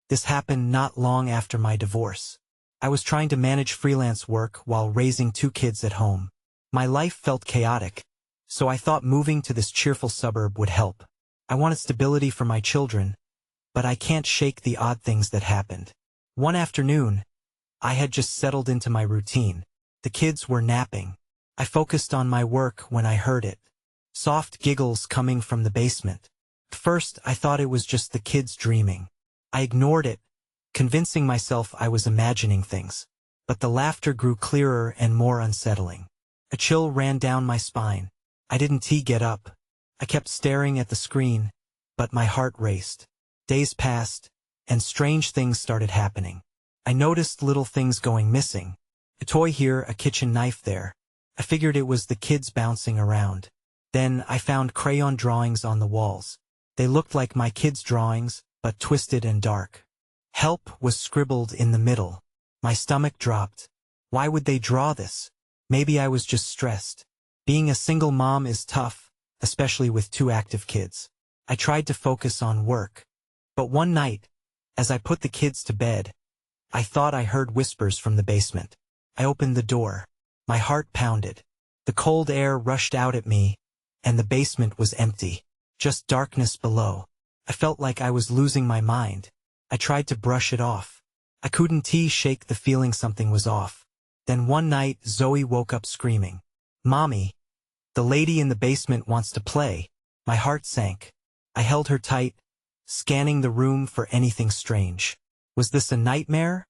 This happened not long after my divorce. I was trying to manage freelance work while raising 2 kids at home. My life felt chaotic, so I thought moving to this cheerful suburb would help. I wanted stability for my children, but I can't shake the odd things that happened. One afternoon, I had just settled into my routine. The kids were napping. I focused on my work when I heard it. Soft giggles coming from the basement. At first, I thought it was just the kids dreaming. I ignored it, convincing myself I was imagining things. But the laughter grew clearer and more unsettling. A chill ran down my spine. I didn't get up. I kept staring at the screen, but my heart raced. Days passed, and strange things started happening. I noticed little things going missing. A toy here, a kitchen knife there. I figured it was the kids bouncing around. Then I found crayon drawings on the walls. They looked like my kids' drawings, but twisted and dark. Help was scribbled in the middle. My stomach dropped. Why would they draw this? Maybe I was just stressed. Being a single mom is tough, especially with 2 active kids. I tried to focus on work. But one night, as I put the kids to bed, I thought I heard whispers from the basement. I opened the door. My heart pounded. The cold air rushed out at me, and the basement was empty. Just darkness below. I felt like I was losing my mind. I tried to brush it off. I couldn't shake the feeling something was off. Then one night, Zoe woke up screaming, "Mommy, the lady in the basement wants to play." My heart sank. I held her tight, scanning the room for anything strange. Was this a nightmare?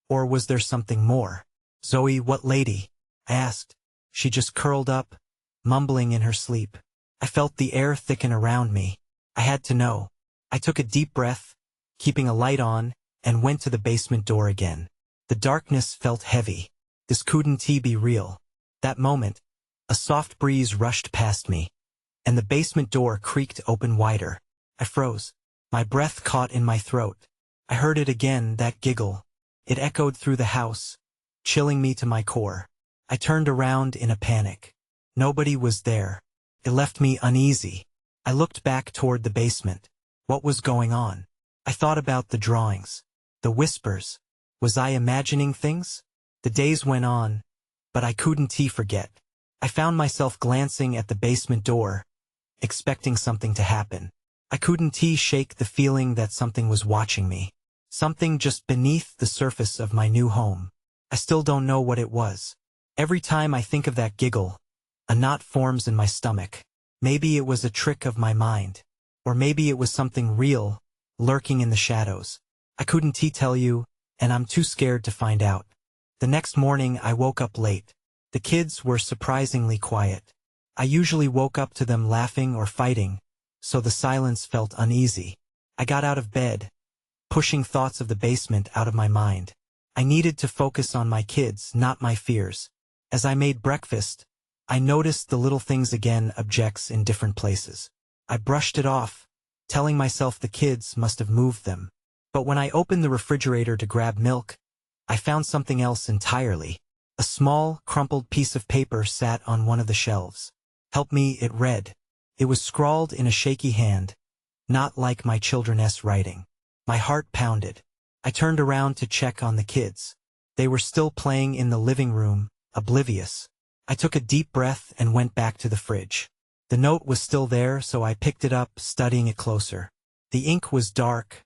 Or was there something more? "Zoe, what lady?" I asked. She just curled up, mumbling in her sleep. I felt the air thicken around me. I had to know. I took a deep breath, keeping a light on, and went to the basement door again. The darkness felt heavy. This couldn't be real. That moment, a soft breeze rushed past me, and the basement door creaked open wider. I froze. My breath caught in my throat. I heard it again, that giggle. It echoed through the house, chilling me to my core. I turned around in a panic. Nobody was there. It left me uneasy. I looked back toward the basement. What was going on? I thought about the drawings. The whispers. Was I imagining things? The days went on, but I couldn't forget. I found myself glancing at the basement door, expecting something to happen. I couldn't shake the feeling that something was watching me. Something just beneath the surface of my new home. I still don't know what it was. Every time I think of that giggle, a knot forms in my stomach. Maybe it was a trick of my mind. Or maybe it was something real, lurking in the shadows. I couldn't tell you, and I'm too scared to find out. The next morning I woke up late. The kids were surprisingly quiet. I usually woke up to them laughing or fighting, so the silence felt uneasy. I got out of bed, pushing thoughts of the basement out of my mind. I needed to focus on my kids, not my fears. As I made breakfast, I noticed the little things again, objects in different places. I brushed it off, telling myself the kids must have moved them. But when I opened the refrigerator to grab milk, I found something else entirely. A small, crumpled piece of paper sat on one of the shelves. "Help me," it read. It was scrawled in a shaky hand, not like my children's writing. My heart pounded. I turned around to check on the kids. They were still playing in the living room, oblivious. I took a deep breath and went back to the fridge. The note was still there, so I picked it up, studying it closer. The ink was dark,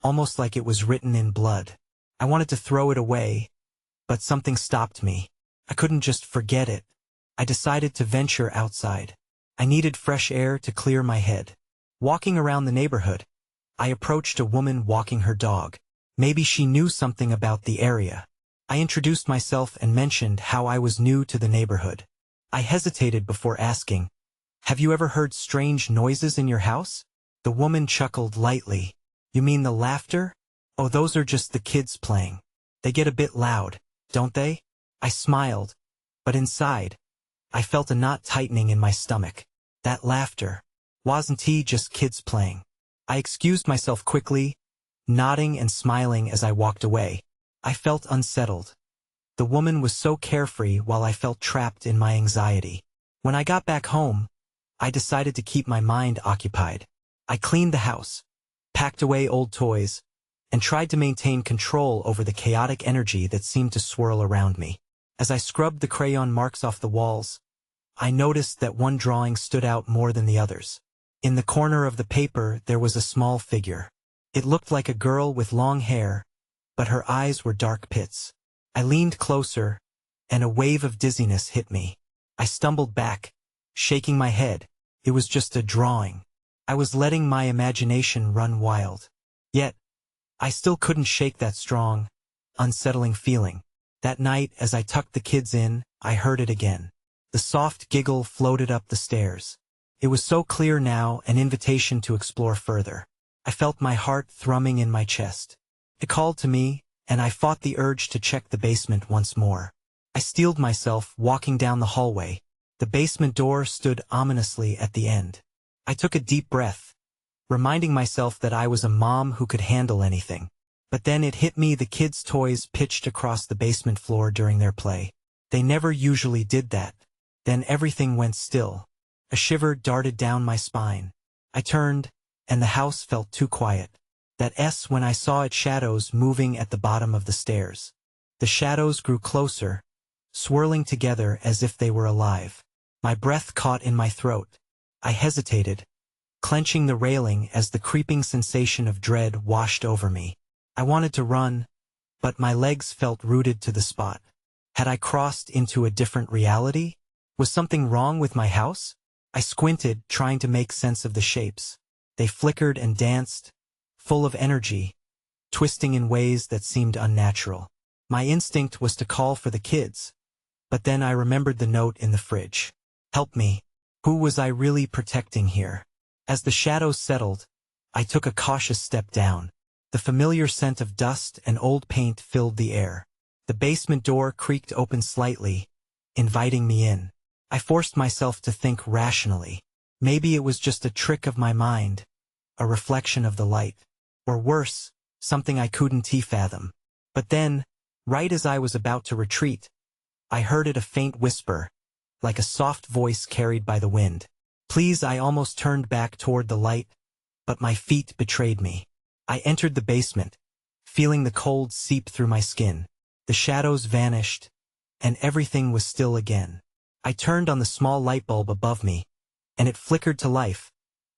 almost like it was written in blood. I wanted to throw it away, but something stopped me. I couldn't just forget it. I decided to venture outside. I needed fresh air to clear my head. Walking around the neighborhood, I approached a woman walking her dog. Maybe she knew something about the area. I introduced myself and mentioned how I was new to the neighborhood. I hesitated before asking, "Have you ever heard strange noises in your house?" The woman chuckled lightly. "You mean the laughter? Oh, those are just the kids playing. They get a bit loud, don't they?" I smiled, but inside, I felt a knot tightening in my stomach. That laughter. Wasn't he just kids playing? I excused myself quickly, nodding and smiling as I walked away. I felt unsettled. The woman was so carefree while I felt trapped in my anxiety. When I got back home, I decided to keep my mind occupied. I cleaned the house, packed away old toys, and tried to maintain control over the chaotic energy that seemed to swirl around me. As I scrubbed the crayon marks off the walls, I noticed that one drawing stood out more than the others. In the corner of the paper there was a small figure. It looked like a girl with long hair, but her eyes were dark pits. I leaned closer, and a wave of dizziness hit me. I stumbled back, shaking my head. It was just a drawing. I was letting my imagination run wild. Yet, I still couldn't shake that strong, unsettling feeling. That night, as I tucked the kids in, I heard it again. The soft giggle floated up the stairs. It was so clear now, an invitation to explore further. I felt my heart thrumming in my chest. It called to me, and I fought the urge to check the basement once more. I steeled myself, walking down the hallway. The basement door stood ominously at the end. I took a deep breath, reminding myself that I was a mom who could handle anything. But then it hit me, the kids' toys pitched across the basement floor during their play. They never usually did that. Then everything went still. A shiver darted down my spine. I turned, and the house felt too quiet. When I saw its shadows moving at the bottom of the stairs. The shadows grew closer, swirling together as if they were alive. My breath caught in my throat. I hesitated, clenching the railing as the creeping sensation of dread washed over me. I wanted to run, but my legs felt rooted to the spot. Had I crossed into a different reality? Was something wrong with my house? I squinted, trying to make sense of the shapes. They flickered and danced, full of energy, twisting in ways that seemed unnatural. My instinct was to call for the kids, but then I remembered the note in the fridge. Help me. Who was I really protecting here? As the shadows settled, I took a cautious step down. The familiar scent of dust and old paint filled the air. The basement door creaked open slightly, inviting me in. I forced myself to think rationally. Maybe it was just a trick of my mind, a reflection of the light. Or worse, something I couldn't fathom. But then, right as I was about to retreat, I heard a faint whisper, like a soft voice carried by the wind. Please. I almost turned back toward the light, but my feet betrayed me. I entered the basement, feeling the cold seep through my skin. The shadows vanished, and everything was still again. I turned on the small light bulb above me, and it flickered to life,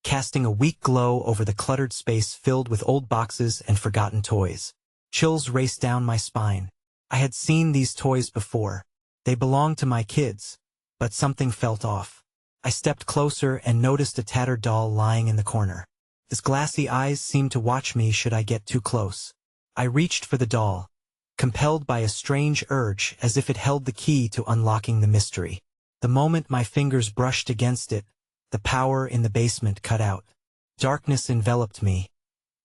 casting a weak glow over the cluttered space filled with old boxes and forgotten toys. Chills raced down my spine. I had seen these toys before. They belonged to my kids, but something felt off. I stepped closer and noticed a tattered doll lying in the corner. Its glassy eyes seemed to watch me should I get too close. I reached for the doll, compelled by a strange urge, as if it held the key to unlocking the mystery. The moment my fingers brushed against it, the power in the basement cut out. Darkness enveloped me.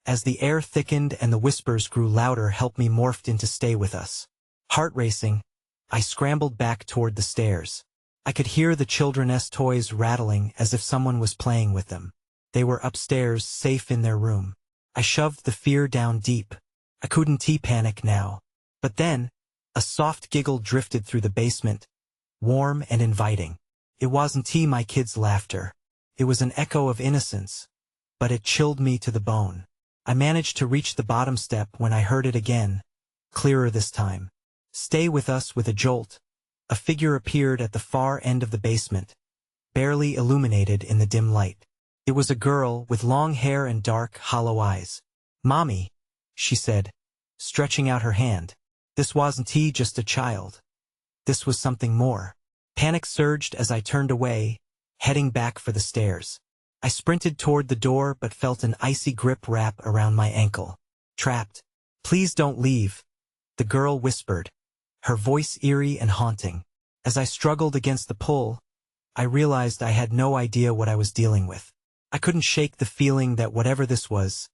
As the air thickened and the whispers grew louder, help me morphed into stay with us. Heart racing, I scrambled back toward the stairs. I could hear the children's toys rattling as if someone was playing with them. They were upstairs, safe in their room. I shoved the fear down deep. I couldn't panic now. But then, a soft giggle drifted through the basement, warm and inviting. It wasn't my kids' laughter. It was an echo of innocence, but it chilled me to the bone. I managed to reach the bottom step when I heard it again, clearer this time. Stay with us. With a jolt, a figure appeared at the far end of the basement, barely illuminated in the dim light. It was a girl with long hair and dark, hollow eyes. Mommy, she said, stretching out her hand. This wasn't just a child. This was something more. Panic surged as I turned away, heading back for the stairs. I sprinted toward the door but felt an icy grip wrap around my ankle. Trapped. Please don't leave, the girl whispered, her voice eerie and haunting. As I struggled against the pull, I realized I had no idea what I was dealing with. I couldn't shake the feeling that whatever this was,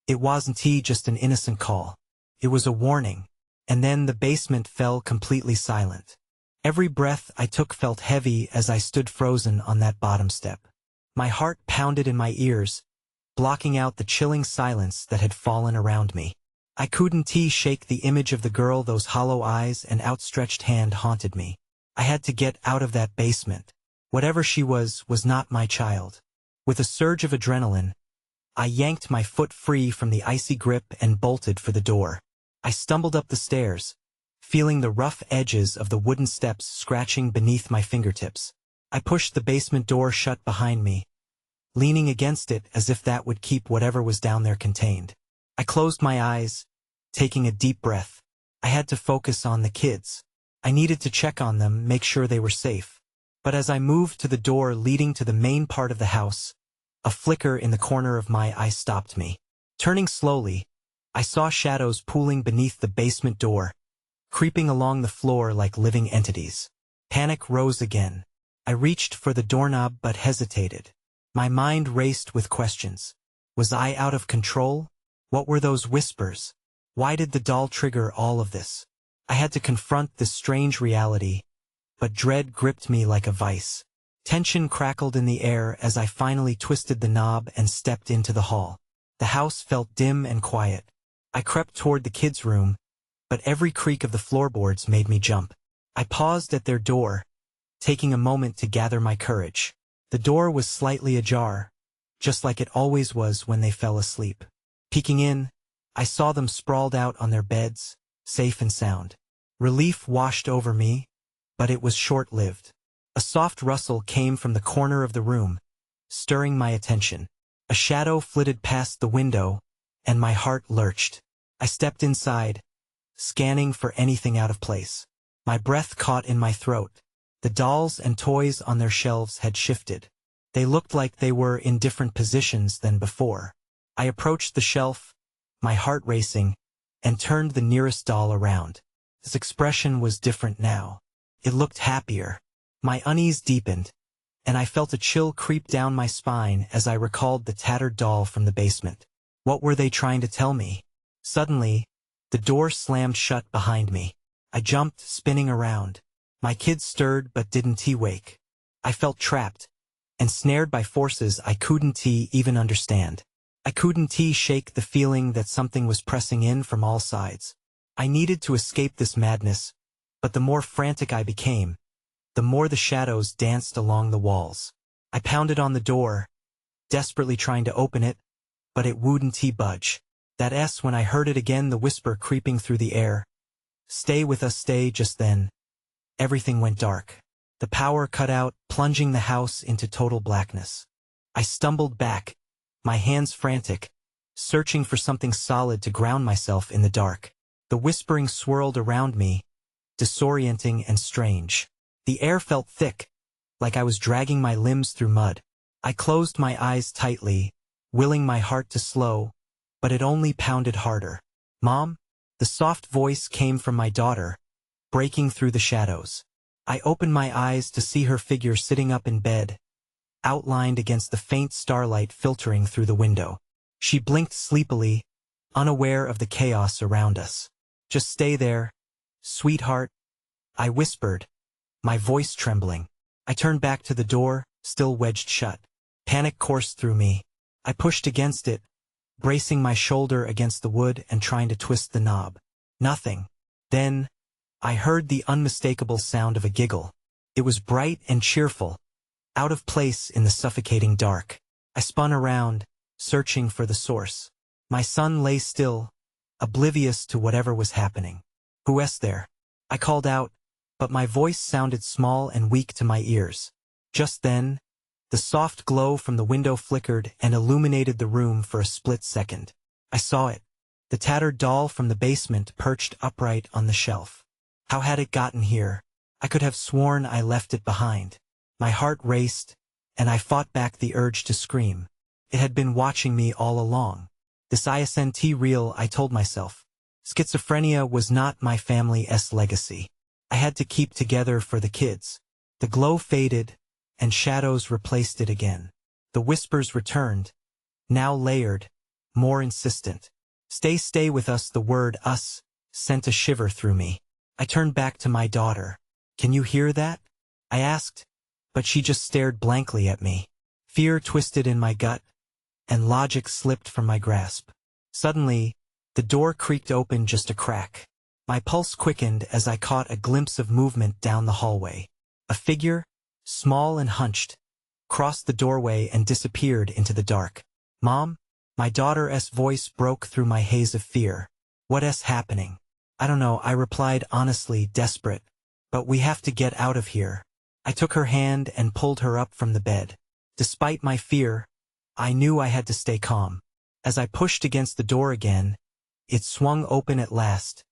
it wasn't just an innocent call. It was a warning. And then the basement fell completely silent. Every breath I took felt heavy as I stood frozen on that bottom step. My heart pounded in my ears, blocking out the chilling silence that had fallen around me. I couldn't shake the image of the girl. Those hollow eyes and outstretched hand haunted me. I had to get out of that basement. Whatever she was not my child. With a surge of adrenaline, I yanked my foot free from the icy grip and bolted for the door. I stumbled up the stairs, feeling the rough edges of the wooden steps scratching beneath my fingertips. I pushed the basement door shut behind me, leaning against it as if that would keep whatever was down there contained. I closed my eyes, taking a deep breath. I had to focus on the kids. I needed to check on them, make sure they were safe. But as I moved to the door leading to the main part of the house, a flicker in the corner of my eye stopped me. Turning slowly, I saw shadows pooling beneath the basement door, creeping along the floor like living entities. Panic rose again. I reached for the doorknob but hesitated. My mind raced with questions. Was I out of control? What were those whispers? Why did the doll trigger all of this? I had to confront this strange reality, but dread gripped me like a vice. Tension crackled in the air as I finally twisted the knob and stepped into the hall. The house felt dim and quiet. I crept toward the kids' room, but every creak of the floorboards made me jump. I paused at their door, taking a moment to gather my courage. The door was slightly ajar, just like it always was when they fell asleep. Peeking in, I saw them sprawled out on their beds, safe and sound. Relief washed over me, but it was short-lived. A soft rustle came from the corner of the room, stirring my attention. A shadow flitted past the window, and my heart lurched. I stepped inside, scanning for anything out of place. My breath caught in my throat. The dolls and toys on their shelves had shifted. They looked like they were in different positions than before. I approached the shelf, my heart racing, and turned the nearest doll around. His expression was different now. It looked happier. My unease deepened, and I felt a chill creep down my spine as I recalled the tattered doll from the basement. What were they trying to tell me? Suddenly, the door slammed shut behind me. I jumped, spinning around. My kids stirred but didn't wake. I felt trapped, and snared by forces I couldn't even understand. I couldn't shake the feeling that something was pressing in from all sides. I needed to escape this madness, but the more frantic I became, the more the shadows danced along the walls. I pounded on the door, desperately trying to open it, but it wouldn't budge. That S when I heard it again, the whisper creeping through the air. Stay with us, stay. Just then, everything went dark. The power cut out, plunging the house into total blackness. I stumbled back, my hands frantic, searching for something solid to ground myself in the dark. The whispering swirled around me, disorienting and strange. The air felt thick, like I was dragging my limbs through mud. I closed my eyes tightly, willing my heart to slow, but it only pounded harder. Mom? The soft voice came from my daughter, breaking through the shadows. I opened my eyes to see her figure sitting up in bed, outlined against the faint starlight filtering through the window. She blinked sleepily, unaware of the chaos around us. Just stay there, sweetheart, I whispered, my voice trembling. I turned back to the door, still wedged shut. Panic coursed through me. I pushed against it, bracing my shoulder against the wood and trying to twist the knob. Nothing. Then, I heard the unmistakable sound of a giggle. It was bright and cheerful, out of place in the suffocating dark. I spun around, searching for the source. My son lay still, oblivious to whatever was happening. Who's there? I called out, but my voice sounded small and weak to my ears. Just then, the soft glow from the window flickered and illuminated the room for a split second. I saw it, the tattered doll from the basement perched upright on the shelf. How had it gotten here? I could have sworn I left it behind. My heart raced, and I fought back the urge to scream. It had been watching me all along. This isn't real, I told myself. Schizophrenia was not my family's legacy. I had to keep together for the kids. The glow faded, and shadows replaced it again. The whispers returned, now layered, more insistent. Stay with us. The word us sent a shiver through me. I turned back to my daughter. Can you hear that? I asked, but she just stared blankly at me. Fear twisted in my gut, and logic slipped from my grasp. Suddenly, the door creaked open just a crack. My pulse quickened as I caught a glimpse of movement down the hallway. A figure, small and hunched, crossed the doorway and disappeared into the dark. Mom? My daughter's voice broke through my haze of fear. What's happening? I don't know, I replied honestly, desperate. But we have to get out of here. I took her hand and pulled her up from the bed. Despite my fear, I knew I had to stay calm. As I pushed against the door again, it swung open at last,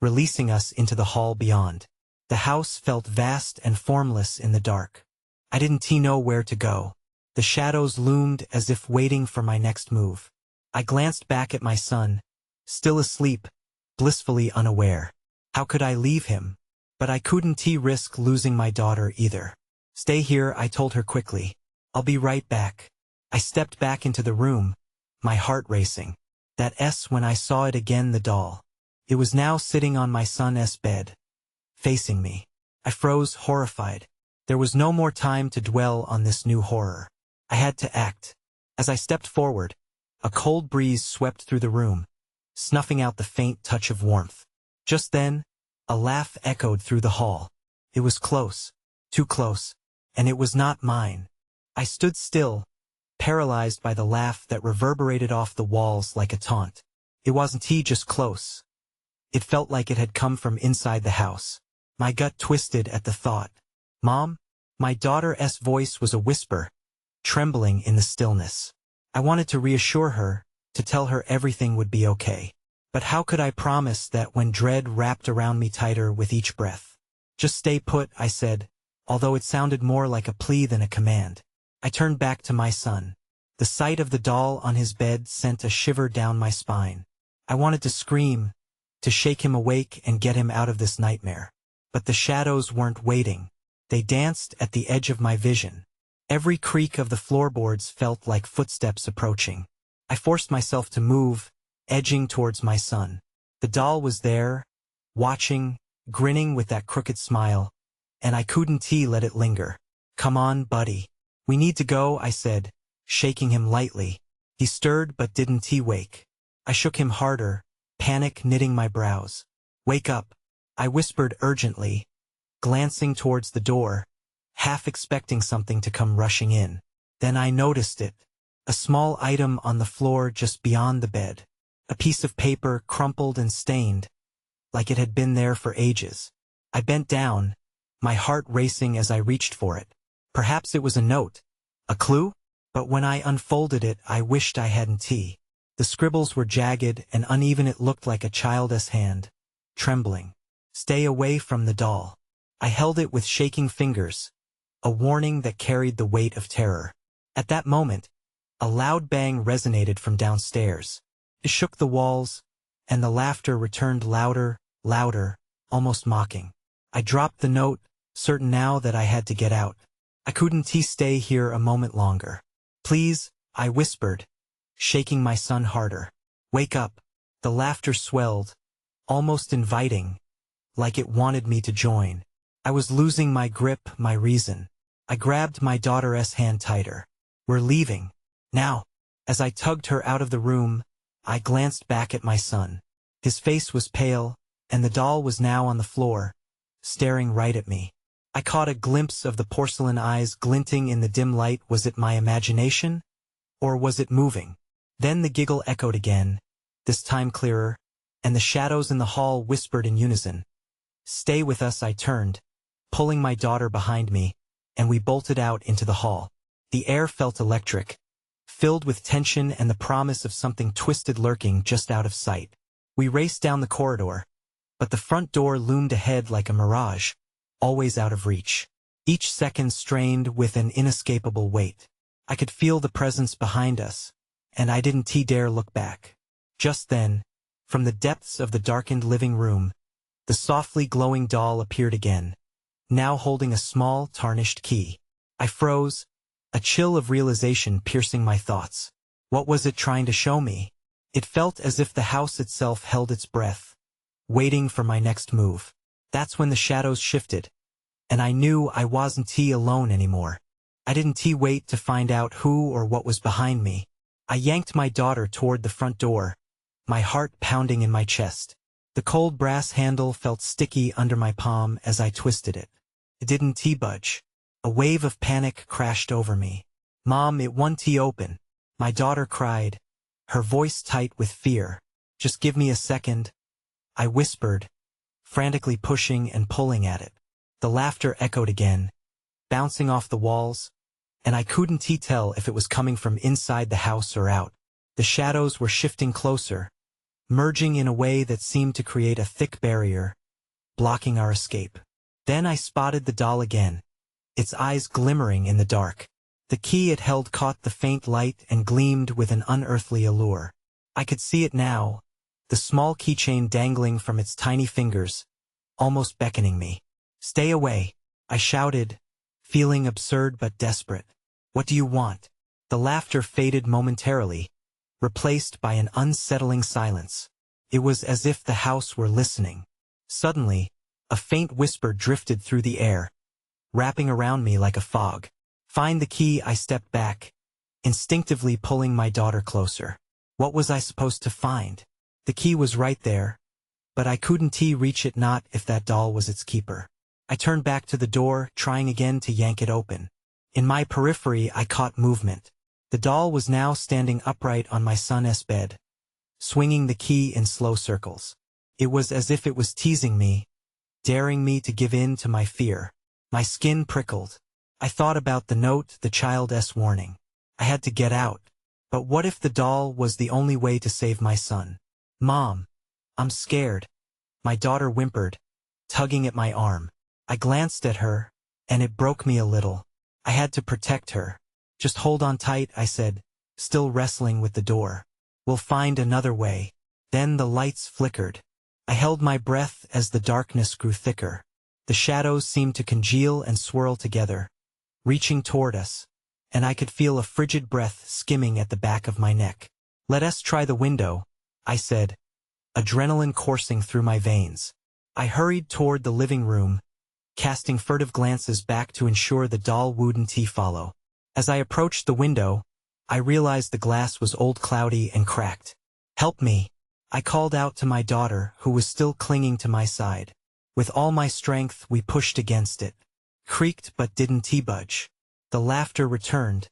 releasing us into the hall beyond. The house felt vast and formless in the dark. I didn't know where to go. The shadows loomed as if waiting for my next move. I glanced back at my son, still asleep, blissfully unaware. How could I leave him? But I couldn't risk losing my daughter either. Stay here, I told her quickly. I'll be right back. I stepped back into the room, my heart racing. When I saw it again, the doll. It was now sitting on my son's bed, facing me. I froze, horrified. There was no more time to dwell on this new horror. I had to act. As I stepped forward, a cold breeze swept through the room, snuffing out the faint touch of warmth. Just then, a laugh echoed through the hall. It was close, too close, and it was not mine. I stood still, paralyzed by the laugh that reverberated off the walls like a taunt. It wasn't just close. It felt like it had come from inside the house. My gut twisted at the thought. Mom? My daughter's voice was a whisper, trembling in the stillness. I wanted to reassure her, to tell her everything would be okay. But how could I promise that when dread wrapped around me tighter with each breath? Just stay put, I said, although it sounded more like a plea than a command. I turned back to my son. The sight of the doll on his bed sent a shiver down my spine. I wanted to scream, to shake him awake and get him out of this nightmare. But the shadows weren't waiting. They danced at the edge of my vision. Every creak of the floorboards felt like footsteps approaching. I forced myself to move, edging towards my son. The doll was there, watching, grinning with that crooked smile, and I couldn't let it linger. Come on, buddy. We need to go, I said, shaking him lightly. He stirred but didn't wake. I shook him harder, panic knitting my brows. Wake up, I whispered urgently, glancing towards the door, half expecting something to come rushing in. Then I noticed it, a small item on the floor just beyond the bed. A piece of paper crumpled and stained, like it had been there for ages. I bent down, my heart racing as I reached for it. Perhaps it was a note, a clue? But when I unfolded it, I wished I hadn't. The scribbles were jagged and uneven. It looked like a child's hand, trembling. Stay away from the doll. I held it with shaking fingers, a warning that carried the weight of terror. At that moment, a loud bang resonated from downstairs. It shook the walls, and the laughter returned louder, louder, almost mocking. I dropped the note, certain now that I had to get out. I couldn't stay here a moment longer. Please, I whispered, shaking my son harder. Wake up. The laughter swelled, almost inviting, like it wanted me to join. I was losing my grip, my reason. I grabbed my daughter's hand tighter. We're leaving. Now. As I tugged her out of the room, I glanced back at my son. His face was pale, and the doll was now on the floor, staring right at me. I caught a glimpse of the porcelain eyes glinting in the dim light. Was it my imagination? Or was it moving? Then the giggle echoed again, this time clearer, and the shadows in the hall whispered in unison. Stay with us, I turned, pulling my daughter behind me, and we bolted out into the hall. The air felt electric, filled with tension and the promise of something twisted lurking just out of sight. We raced down the corridor, but the front door loomed ahead like a mirage, always out of reach. Each second strained with an inescapable weight. I could feel the presence behind us, and I didn't dare look back. Just then, from the depths of the darkened living room, the softly glowing doll appeared again, now holding a small, tarnished key. I froze, a chill of realization piercing my thoughts. What was it trying to show me? It felt as if the house itself held its breath, waiting for my next move. That's when the shadows shifted, and I knew I wasn't alone anymore. I didn't wait to find out who or what was behind me. I yanked my daughter toward the front door, my heart pounding in my chest. The cold brass handle felt sticky under my palm as I twisted it. It didn't budge. A wave of panic crashed over me. Mom, it won't open. My daughter cried, her voice tight with fear. "Just give me a second," I whispered, frantically pushing and pulling at it. The laughter echoed again, bouncing off the walls, and I couldn't tell if it was coming from inside the house or out. The shadows were shifting closer, merging in a way that seemed to create a thick barrier, blocking our escape. Then I spotted the doll again, its eyes glimmering in the dark. The key it held caught the faint light and gleamed with an unearthly allure. I could see it now, the small keychain dangling from its tiny fingers, almost beckoning me. "Stay away," I shouted, feeling absurd but desperate. "What do you want?" The laughter faded momentarily, replaced by an unsettling silence. It was as if the house were listening. Suddenly, a faint whisper drifted through the air, wrapping around me like a fog. "Find the key," I stepped back, instinctively pulling my daughter closer. What was I supposed to find? The key was right there, but I couldn't reach it, not if that doll was its keeper. I turned back to the door, trying again to yank it open. In my periphery I caught movement. The doll was now standing upright on my son's bed, swinging the key in slow circles. It was as if it was teasing me, daring me to give in to my fear. My skin prickled. I thought about the note, the child's warning. I had to get out. But what if the doll was the only way to save my son? "Mom, I'm scared," my daughter whimpered, tugging at my arm. I glanced at her, and it broke me a little. I had to protect her. "Just hold on tight," I said, still wrestling with the door. "We'll find another way." Then the lights flickered. I held my breath as the darkness grew thicker. The shadows seemed to congeal and swirl together, reaching toward us, and I could feel a frigid breath skimming at the back of my neck. "Let us try the window," I said, adrenaline coursing through my veins. I hurried toward the living room, casting furtive glances back to ensure the doll wouldn't follow. As I approached the window, I realized the glass was old, cloudy, and cracked. "Help me," I called out to my daughter, who was still clinging to my side. With all my strength we pushed against it, creaked but didn't budge. The laughter returned,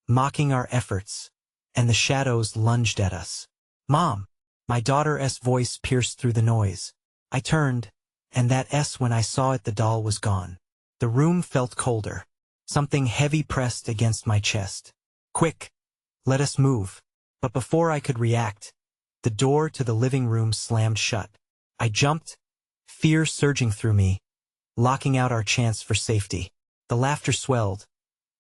mocking our efforts, and the shadows lunged at us. "Mom!" My daughter's voice pierced through the noise. I turned, and that when I saw it, the doll was gone. The room felt colder. Something heavy pressed against my chest. "Quick! Let us move." But before I could react, the door to the living room slammed shut. I jumped, fear surging through me, locking out our chance for safety. The laughter swelled,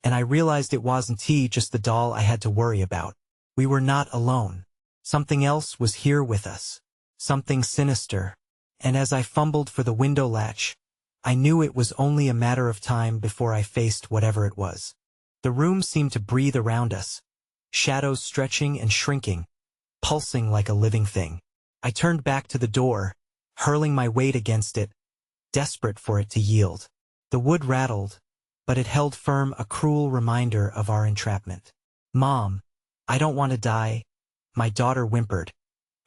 and I realized it wasn't just the doll I had to worry about. We were not alone. Something else was here with us. Something sinister. And as I fumbled for the window latch, I knew it was only a matter of time before I faced whatever it was. The room seemed to breathe around us, shadows stretching and shrinking, pulsing like a living thing. I turned back to the door, hurling my weight against it, desperate for it to yield. The wood rattled, but it held firm, a cruel reminder of our entrapment. "Mom, I don't want to die," my daughter whimpered,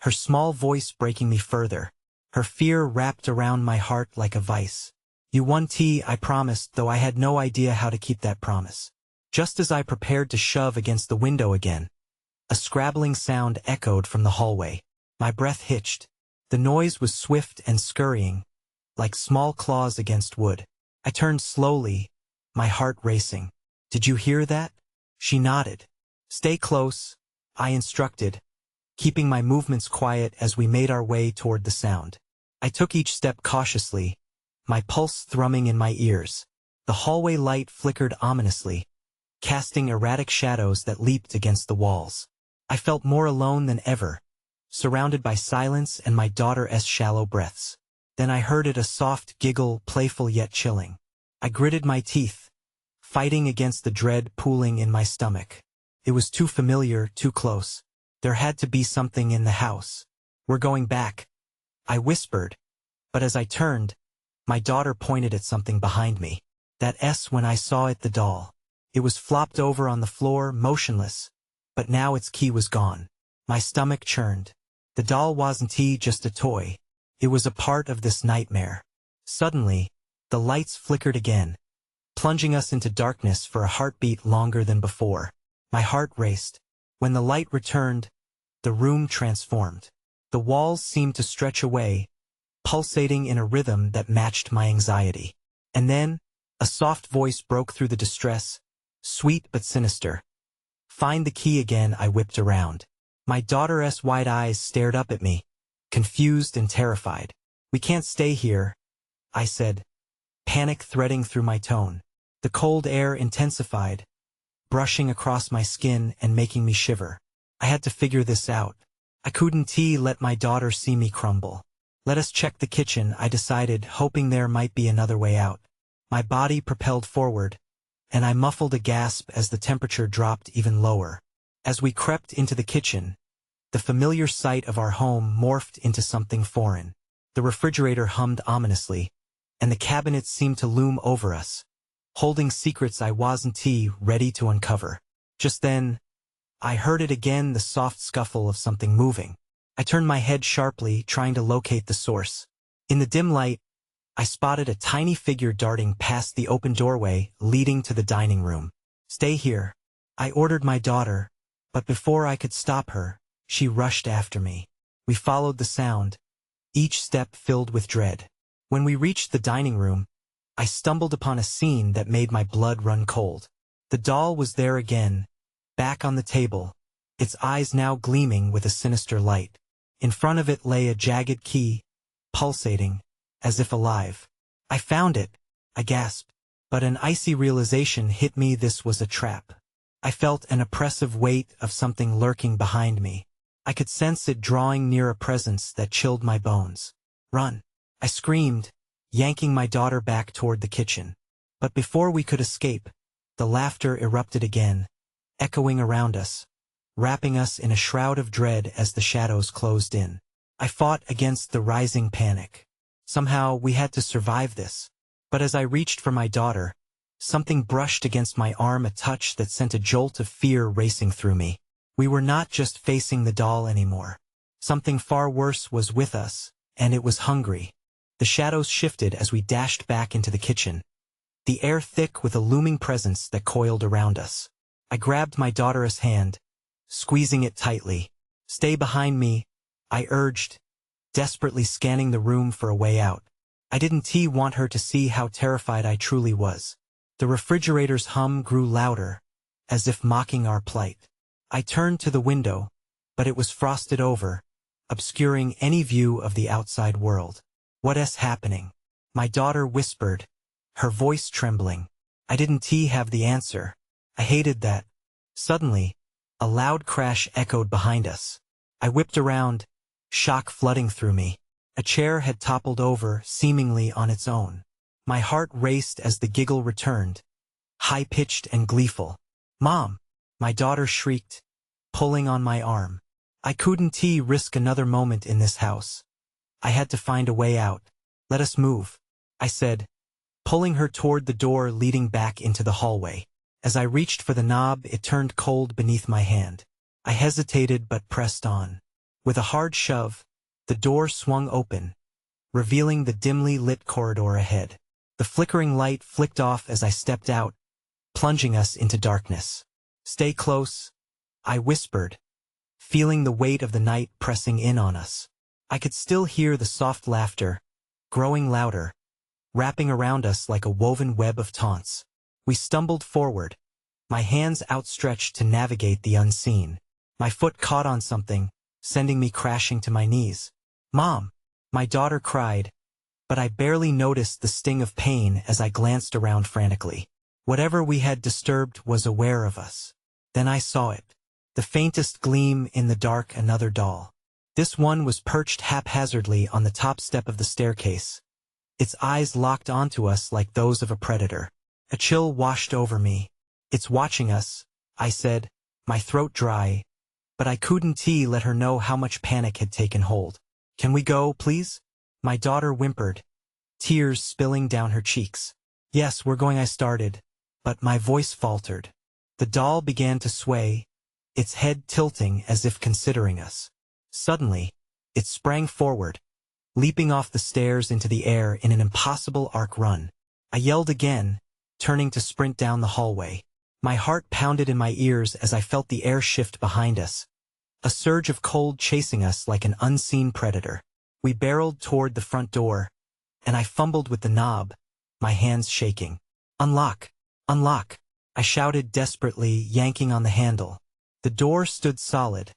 her small voice breaking me further. Her fear wrapped around my heart like a vice. "You won," I promised, though I had no idea how to keep that promise. Just as I prepared to shove against the window again, a scrabbling sound echoed from the hallway. My breath hitched. The noise was swift and scurrying, like small claws against wood. I turned slowly, my heart racing. "Did you hear that?" She nodded. "Stay close," I instructed, keeping my movements quiet as we made our way toward the sound. I took each step cautiously, my pulse thrumming in my ears. The hallway light flickered ominously, casting erratic shadows that leaped against the walls. I felt more alone than ever, surrounded by silence and my daughter's shallow breaths. Then I heard it, a soft giggle, playful yet chilling. I gritted my teeth, fighting against the dread pooling in my stomach. It was too familiar, too close. There had to be something in the house. "We're going back," I whispered, but as I turned, my daughter pointed at something behind me. That when I saw it, the doll. It was flopped over on the floor, motionless, but now its key was gone. My stomach churned. The doll wasn't just a toy. It was a part of this nightmare. Suddenly, the lights flickered again, plunging us into darkness for a heartbeat longer than before. My heart raced. When the light returned, the room transformed. The walls seemed to stretch away, pulsating in a rhythm that matched my anxiety. And then, a soft voice broke through the distress, sweet but sinister. "Find the key again," I whipped around. My daughter's wide eyes stared up at me, confused and terrified. "We can't stay here," I said, panic threading through my tone. The cold air intensified, brushing across my skin and making me shiver. I had to figure this out. I couldn't let my daughter see me crumble. "Let us check the kitchen," I decided, hoping there might be another way out. My body propelled forward, and I muffled a gasp as the temperature dropped even lower. As we crept into the kitchen, the familiar sight of our home morphed into something foreign. The refrigerator hummed ominously, and the cabinets seemed to loom over us, holding secrets I wasn't ready to uncover. Just then, I heard it again, the soft scuffle of something moving. I turned my head sharply, trying to locate the source. In the dim light, I spotted a tiny figure darting past the open doorway leading to the dining room. "Stay here," I ordered my daughter, but before I could stop her, she rushed after me. We followed the sound, each step filled with dread. When we reached the dining room, I stumbled upon a scene that made my blood run cold. The doll was there again, back on the table, its eyes now gleaming with a sinister light. In front of it lay a jagged key, pulsating, as if alive. "I found it," I gasped, but an icy realization hit me. This was a trap. I felt an oppressive weight of something lurking behind me. I could sense it drawing near, a presence that chilled my bones. "Run!" I screamed, yanking my daughter back toward the kitchen. But before we could escape, the laughter erupted again, echoing around us, wrapping us in a shroud of dread as the shadows closed in. I fought against the rising panic. Somehow we had to survive this. But as I reached for my daughter, something brushed against my arm, a touch that sent a jolt of fear racing through me. We were not just facing the doll anymore. Something far worse was with us, and it was hungry. The shadows shifted as we dashed back into the kitchen, the air thick with a looming presence that coiled around us. I grabbed my daughter's hand, squeezing it tightly. "Stay behind me," I urged, desperately scanning the room for a way out. I didn't want her to see how terrified I truly was. The refrigerator's hum grew louder, as if mocking our plight. I turned to the window, but it was frosted over, obscuring any view of the outside world. "What's happening?" my daughter whispered, her voice trembling. I didn't have the answer. I hated that. Suddenly, a loud crash echoed behind us. I whipped around, shock flooding through me. A chair had toppled over, seemingly on its own. My heart raced as the giggle returned, high-pitched and gleeful. "Mom!" my daughter shrieked, pulling on my arm. I couldn't risk another moment in this house. I had to find a way out. "Let us move," I said, pulling her toward the door leading back into the hallway. As I reached for the knob, it turned cold beneath my hand. I hesitated but pressed on. With a hard shove, the door swung open, revealing the dimly lit corridor ahead. The flickering light flicked off as I stepped out, plunging us into darkness. "Stay close," I whispered, feeling the weight of the night pressing in on us. I could still hear the soft laughter, growing louder, wrapping around us like a woven web of taunts. We stumbled forward, my hands outstretched to navigate the unseen. My foot caught on something, sending me crashing to my knees. "Mom!" my daughter cried, but I barely noticed the sting of pain as I glanced around frantically. Whatever we had disturbed was aware of us. Then I saw it. The faintest gleam in the dark, another doll. This one was perched haphazardly on the top step of the staircase, its eyes locked onto us like those of a predator. A chill washed over me. "It's watching us," I said, my throat dry, but I couldn't let her know how much panic had taken hold. "Can we go, please?" my daughter whimpered, tears spilling down her cheeks. "Yes, we're going," I started, but my voice faltered. The doll began to sway, its head tilting as if considering us. Suddenly, it sprang forward, leaping off the stairs into the air in an impossible arc run. I yelled again, turning to sprint down the hallway. My heart pounded in my ears as I felt the air shift behind us, a surge of cold chasing us like an unseen predator. We barreled toward the front door, and I fumbled with the knob, my hands shaking. "Unlock! Unlock!" I shouted desperately, yanking on the handle. The door stood solid,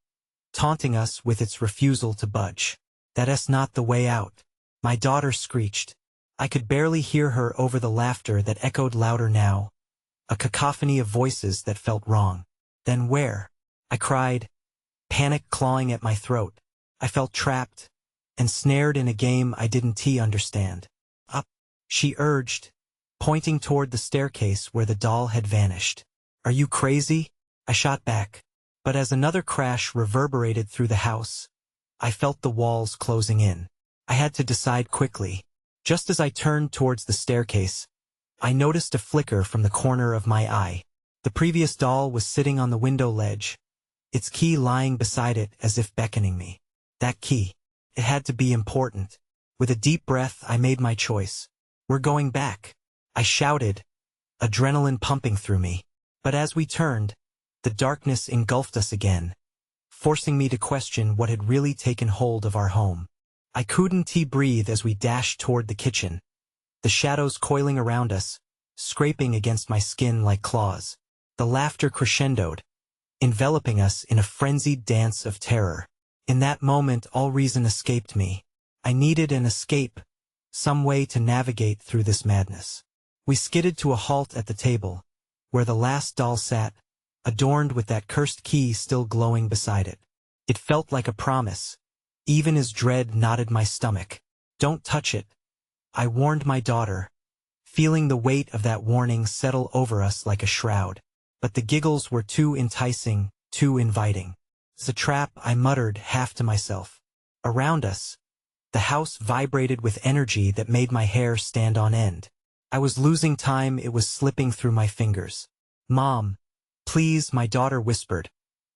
taunting us with its refusal to budge. "That's not the way out," my daughter screeched. I could barely hear her over the laughter that echoed louder now, a cacophony of voices that felt wrong. "Then where?" I cried, panic clawing at my throat. I felt trapped, ensnared in a game I didn't understand. "Up," she urged, pointing toward the staircase where the doll had vanished. "Are you crazy?" I shot back. But as another crash reverberated through the house, I felt the walls closing in. I had to decide quickly. Just as I turned towards the staircase, I noticed a flicker from the corner of my eye. The previous doll was sitting on the window ledge, its key lying beside it as if beckoning me. That key. It had to be important. With a deep breath, I made my choice. "We're going back," I shouted, adrenaline pumping through me. But as we turned, the darkness engulfed us again, forcing me to question what had really taken hold of our home. I couldn't breathe as we dashed toward the kitchen, the shadows coiling around us, scraping against my skin like claws. The laughter crescendoed, enveloping us in a frenzied dance of terror. In that moment, all reason escaped me. I needed an escape, some way to navigate through this madness. We skidded to a halt at the table, where the last doll sat, adorned with that cursed key still glowing beside it. It felt like a promise, even as dread knotted my stomach. "Don't touch it," I warned my daughter, feeling the weight of that warning settle over us like a shroud. But the giggles were too enticing, too inviting. "It's a trap," I muttered, half to myself. Around us, the house vibrated with energy that made my hair stand on end. I was losing time, it was slipping through my fingers. "Mom, please," my daughter whispered,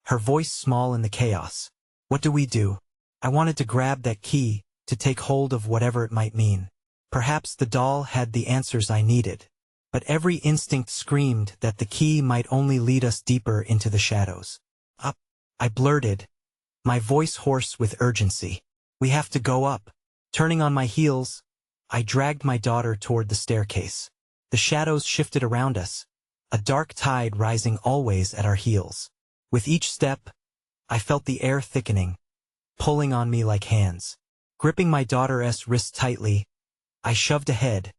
her voice small in the chaos. "What do we do?" I wanted to grab that key, to take hold of whatever it might mean. Perhaps the doll had the answers I needed. But every instinct screamed that the key might only lead us deeper into the shadows. "Up," I blurted, my voice hoarse with urgency. "We have to go up." Turning on my heels, I dragged my daughter toward the staircase. The shadows shifted around us, a dark tide rising always at our heels. With each step, I felt the air thickening, pulling on me like hands. Gripping my daughter's wrist tightly, I shoved ahead,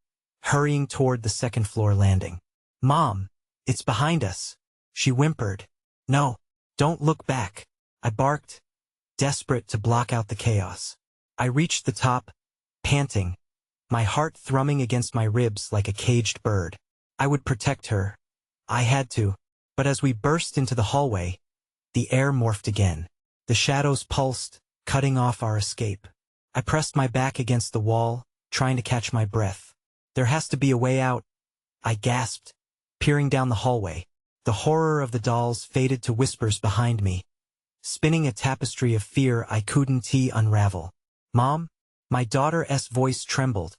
hurrying toward the second-floor landing. "Mom, it's behind us," she whimpered. "No, don't look back," I barked, desperate to block out the chaos. I reached the top, panting, my heart thrumming against my ribs like a caged bird. I would protect her. I had to. But as we burst into the hallway, the air morphed again. The shadows pulsed, cutting off our escape. I pressed my back against the wall, trying to catch my breath. "There has to be a way out," I gasped, peering down the hallway. The horror of the dolls faded to whispers behind me, spinning a tapestry of fear I couldn't unravel. "Mom?" My daughter's voice trembled,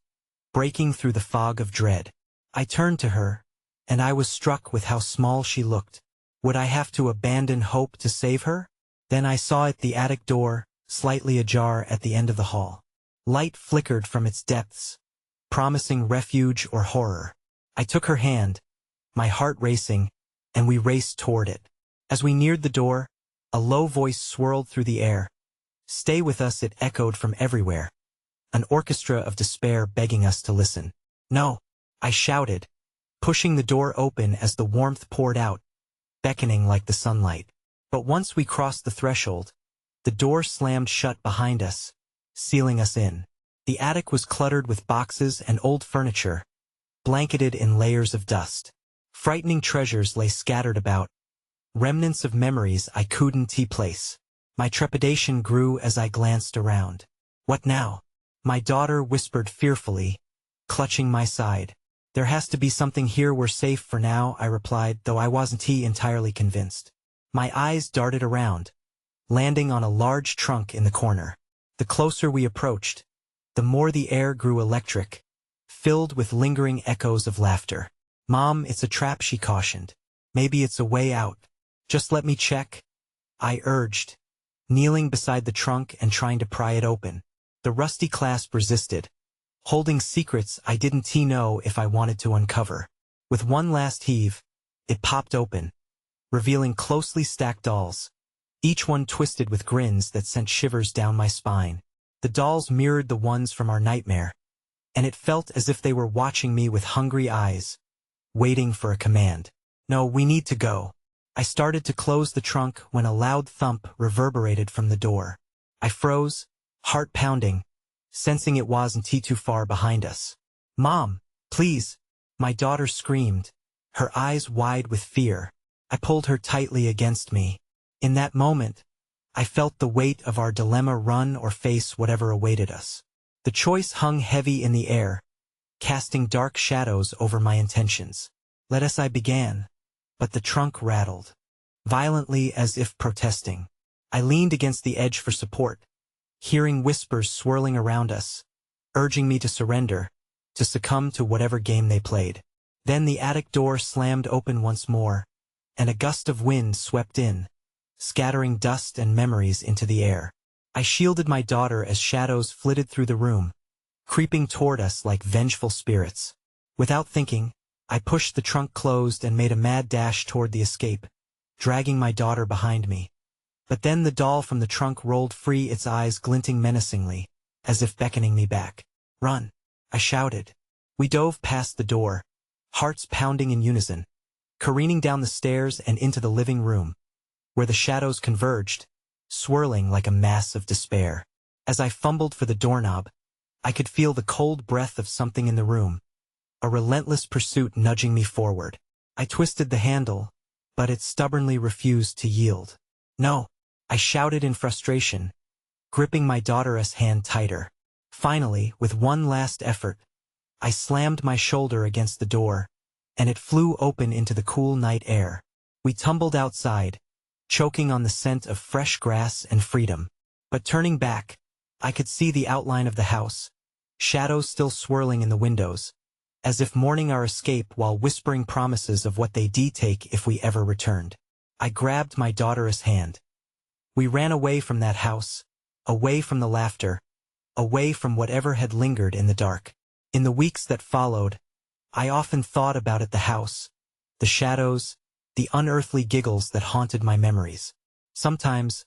breaking through the fog of dread. I turned to her, and I was struck with how small she looked. Would I have to abandon hope to save her? Then I saw the attic door, slightly ajar at the end of the hall. Light flickered from its depths, promising refuge or horror. I took her hand, my heart racing, and we raced toward it. As we neared the door, a low voice swirled through the air. "Stay with us," it echoed from everywhere. An orchestra of despair begging us to listen. "No," I shouted, pushing the door open as the warmth poured out, beckoning like the sunlight. But once we crossed the threshold, the door slammed shut behind us, sealing us in. The attic was cluttered with boxes and old furniture, blanketed in layers of dust. Frightening treasures lay scattered about, remnants of memories I couldn't place. My trepidation grew as I glanced around. "What now?" my daughter whispered fearfully, clutching my side. "There has to be something here, we're safe for now," I replied, though I wasn't entirely convinced. My eyes darted around, landing on a large trunk in the corner. The closer we approached, the more the air grew electric, filled with lingering echoes of laughter. "Mom, it's a trap," she cautioned. "Maybe it's a way out. Just let me check," I urged, kneeling beside the trunk and trying to pry it open. The rusty clasp resisted, holding secrets I didn't know if I wanted to uncover. With one last heave, it popped open, revealing closely stacked dolls, each one twisted with grins that sent shivers down my spine. The dolls mirrored the ones from our nightmare, and it felt as if they were watching me with hungry eyes, waiting for a command. "No, we need to go." I started to close the trunk when a loud thump reverberated from the door. I froze, heart pounding, sensing it wasn't too far behind us. "Mom, please!" My daughter screamed, her eyes wide with fear. I pulled her tightly against me. In that moment, I felt the weight of our dilemma: run or face whatever awaited us. The choice hung heavy in the air, casting dark shadows over my intentions. "Let us," I began, but the trunk rattled, violently as if protesting. I leaned against the edge for support, hearing whispers swirling around us, urging me to surrender, to succumb to whatever game they played. Then the attic door slammed open once more, and a gust of wind swept in, scattering dust and memories into the air. I shielded my daughter as shadows flitted through the room, creeping toward us like vengeful spirits. Without thinking, I pushed the trunk closed and made a mad dash toward the escape, dragging my daughter behind me. But then the doll from the trunk rolled free, its eyes glinting menacingly, as if beckoning me back. "Run!" I shouted. We dove past the door, hearts pounding in unison, careening down the stairs and into the living room, where the shadows converged, swirling like a mass of despair. As I fumbled for the doorknob, I could feel the cold breath of something in the room, a relentless pursuit nudging me forward. I twisted the handle, but it stubbornly refused to yield. "No!" I shouted in frustration, gripping my daughter's hand tighter. Finally, with one last effort, I slammed my shoulder against the door, and it flew open into the cool night air. We tumbled outside, choking on the scent of fresh grass and freedom. But turning back, I could see the outline of the house, shadows still swirling in the windows, as if mourning our escape while whispering promises of what they'd take if we ever returned. I grabbed my daughter's hand. We ran away from that house, away from the laughter, away from whatever had lingered in the dark. In the weeks that followed, I often thought about the house, the shadows, the unearthly giggles that haunted my memories. Sometimes,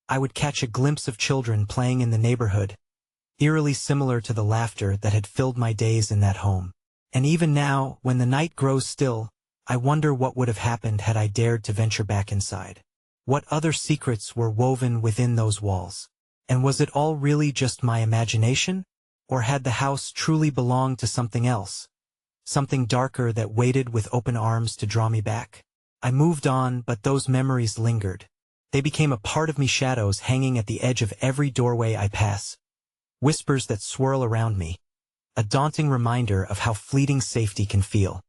I would catch a glimpse of children playing in the neighborhood, eerily similar to the laughter that had filled my days in that home. And even now, when the night grows still, I wonder what would have happened had I dared to venture back inside. What other secrets were woven within those walls? And was it all really just my imagination? Or had the house truly belonged to something else? Something darker that waited with open arms to draw me back? I moved on, but those memories lingered. They became a part of me, shadows hanging at the edge of every doorway I pass, whispers that swirl around me, a daunting reminder of how fleeting safety can feel.